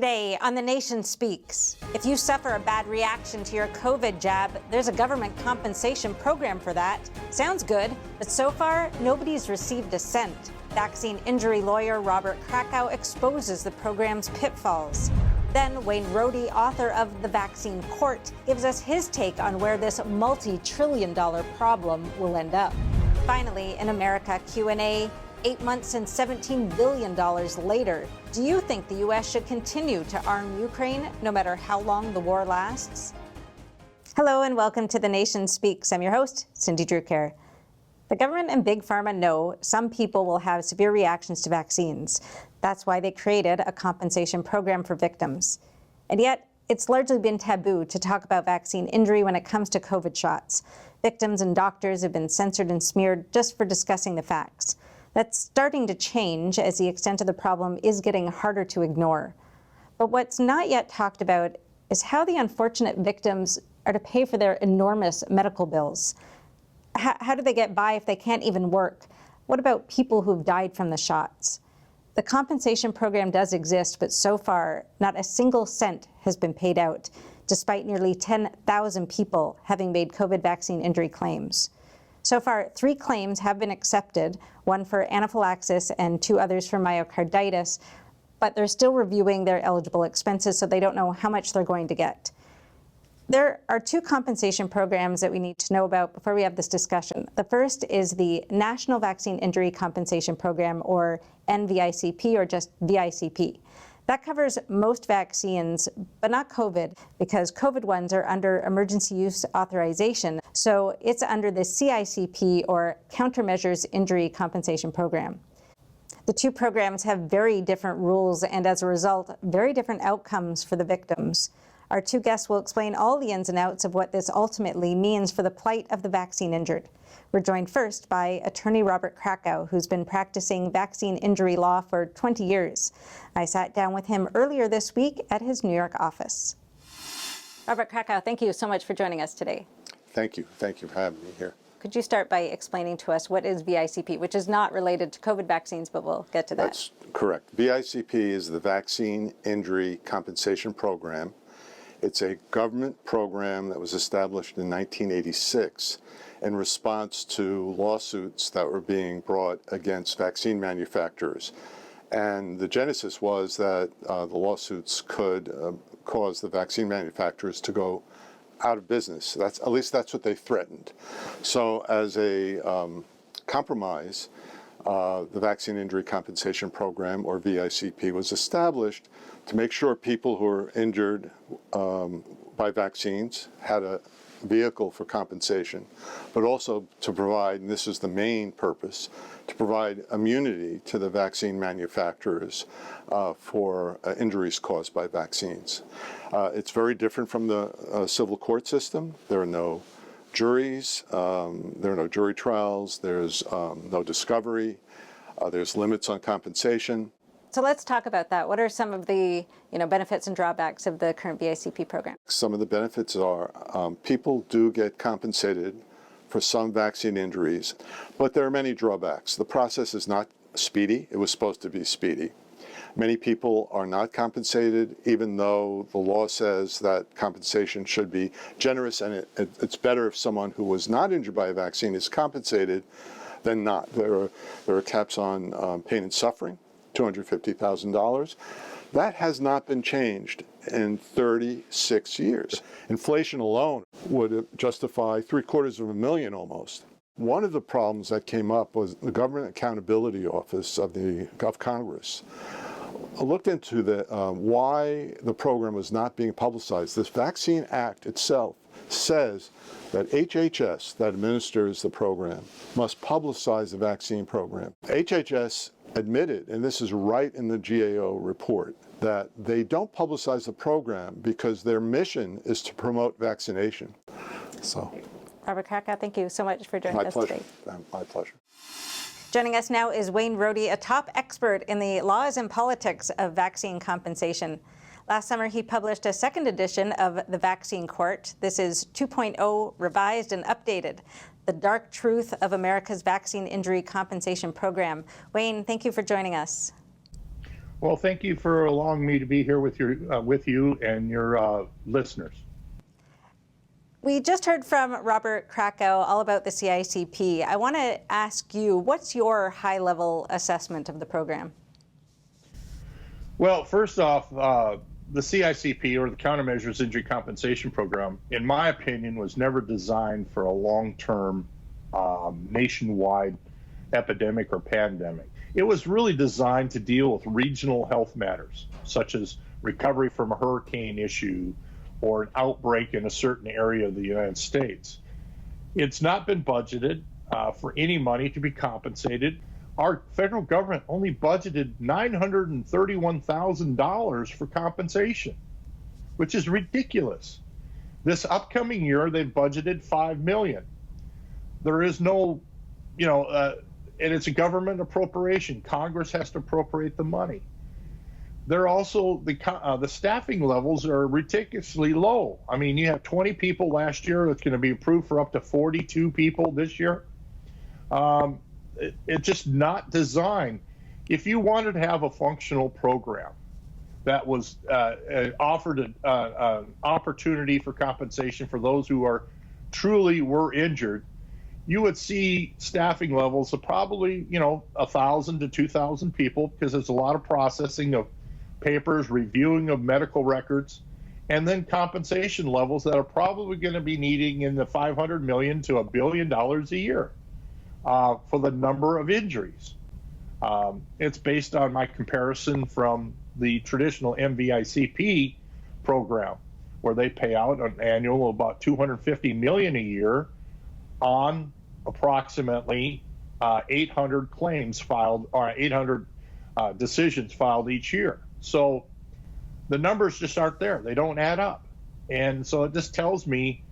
Today on The Nation Speaks, if you suffer a bad reaction to your COVID jab, there's a government compensation program for that. Sounds good, but so far, nobody's received a cent. Vaccine injury lawyer Robert Krakow exposes the program's pitfalls. Then Wayne Rohde, author of The Vaccine Court, gives us his take on where this multi-trillion-dollar problem will end up. Finally, in America Q&A, 8 months and $17 billion later, do you think the U.S. should continue to arm Ukraine no matter how long the war lasts? Hello and welcome to The Nation Speaks. I'm your host, Cindy Drucker. The government and Big Pharma know some people will have severe reactions to vaccines. That's why they created a compensation program for victims. And yet, it's largely been taboo to talk about vaccine injury when it comes to COVID shots. Victims and doctors have been censored and smeared just for discussing the facts. That's starting to change as the extent of the problem is getting harder to ignore. But what's not yet talked about is how the unfortunate victims are to pay for their enormous medical bills. How do they get by if they can't even work? What about people who've died from the shots? The compensation program does exist, but so far, not a single cent has been paid out, despite nearly 10,000 people having made COVID vaccine injury claims. So far, 3 claims have been accepted, one for anaphylaxis and 2 others for myocarditis, but they're still reviewing their eligible expenses, so they don't know how much they're going to get. There are 2 compensation programs that we need to know about before we have this discussion. The first is the National Vaccine Injury Compensation Program, or NVICP, or just VAERS. That covers most vaccines, but not COVID, because COVID ones are under Emergency Use Authorization, so it's under the CICP, or Countermeasures Injury Compensation Program. The 2 programs have very different rules and, as a result, very different outcomes for the victims. Our 2 guests will explain all the ins and outs of what this ultimately means for the plight of the vaccine injured. We're joined first by attorney Robert Krakow, who's been practicing vaccine injury law for 20 years. I sat down with him earlier this week at his New York office. Robert Krakow, thank you so much for joining us today. Thank you. Thank you for having me here. Could you start by explaining to us what is VAERS, which is not related to COVID vaccines, but we'll get to that. That's correct. VAERS is the Vaccine Injury Compensation Program. It's a government program that was established in 1986 in response to lawsuits that were being brought against vaccine manufacturers. And the genesis was that the lawsuits could cause the vaccine manufacturers to go out of business. At least that's what they threatened. So as a compromise, the Vaccine Injury Compensation Program, or VAERS, was established to make sure people who are injured by vaccines had a vehicle for compensation, but also to provide, and this is the main purpose, to provide immunity to the vaccine manufacturers for injuries caused by vaccines. It's very different from the civil court system. There are no juries, there are no jury trials, there's no discovery, there's limits on compensation. So let's talk about that. What are some of the benefits and drawbacks of the current VAERS program? Some of the benefits are people do get compensated for some vaccine injuries, but there are many drawbacks. The process is not speedy. It was supposed to be speedy. Many people are not compensated, even though the law says that compensation should be generous, and it's better if someone who was not injured by a vaccine is compensated than not. There are caps on pain and suffering, $250,000. That has not been changed in 36 years. Inflation alone would justify $750,000 almost. One of the problems that came up was the Government Accountability Office of Congress looked into why the program was not being publicized. This Vaccine Act itself says that HHS, that administers the program, must publicize the vaccine program. HHS admitted, and this is right in the GAO report, that they don't publicize the program because their mission is to promote vaccination. So, Robert Krakow, thank you so much for joining us today. My pleasure. Joining us now is Wayne Rohde, a top expert in the laws and politics of vaccine compensation. Last summer, he published a 2nd edition of The Vaccine Court. This is 2.0, revised and updated. The Dark Truth of America's Vaccine Injury Compensation Program. Wayne, thank you for joining us. Well, thank you for allowing me to be here with you and your listeners. We just heard from Robert Krakow all about the CICP. I want to ask you, what's your high-level assessment of the program? Well, first off, the CICP, or the Countermeasures Injury Compensation Program, in my opinion, was never designed for a long-term nationwide epidemic or pandemic. It was really designed to deal with regional health matters, such as recovery from a hurricane issue or an outbreak in a certain area of the United States. It's not been budgeted for any money to be compensated. Our federal government only budgeted $931,000 for compensation, which is ridiculous. This upcoming year, they've budgeted $5 million. There is no, and it's a government appropriation. Congress has to appropriate the money. They're also, the staffing levels are ridiculously low. I mean, you have 20 people last year. It's going to be approved for up to 42 people this year. It's just not designed. If you wanted to have a functional program that was offered an opportunity for compensation for those who truly were injured, you would see staffing levels of probably 1,000 to 2,000 people, because there's a lot of processing of papers, reviewing of medical records, and then compensation levels that are probably going to be needing in the $500 million to $1 billion a year for the number of injuries. It's based on my comparison from the traditional NVICP program, where they pay out an annual of about $250 million a year on approximately 800 claims filed, or 800 decisions filed each year. So the numbers just aren't there. They don't add up. And so it just tells me,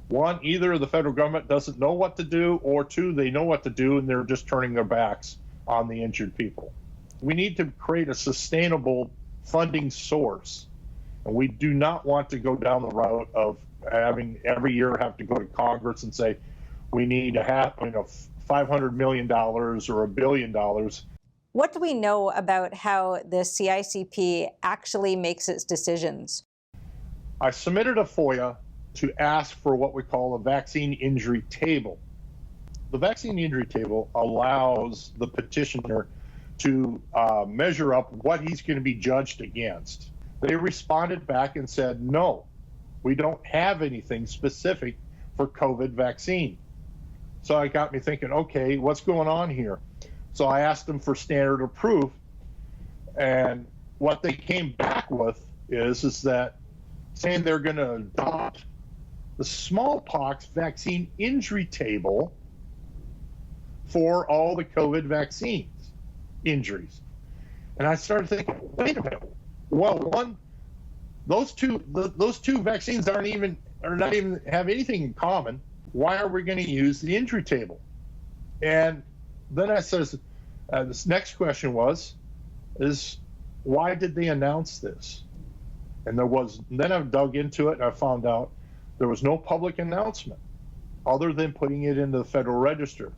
one, either the federal government doesn't know what to do, or two, they know what to do and they're just turning their backs on the injured people. We need to create a sustainable funding source. And we do not want to go down the route of having every year have to go to Congress and say, we need to have $500 million or $1 billion. What do we know about how the CICP actually makes its decisions? I submitted a FOIA to ask for what we call a vaccine injury table. The vaccine injury table allows the petitioner to measure up what he's going to be judged against. They responded back and said, no, we don't have anything specific for COVID vaccine. So it got me thinking, okay, what's going on here? So I asked them for standard of proof, and what they came back with is that saying they're going to adopt the smallpox vaccine injury table for all the COVID vaccines injuries. And I started thinking, wait a minute. Well, one, those two vaccines are not even have anything in common. Why are we going to use the injury table? And then I says, this next question is why did they announce this? And then I dug into it and I found out there was no public announcement other than putting it into the Federal Register.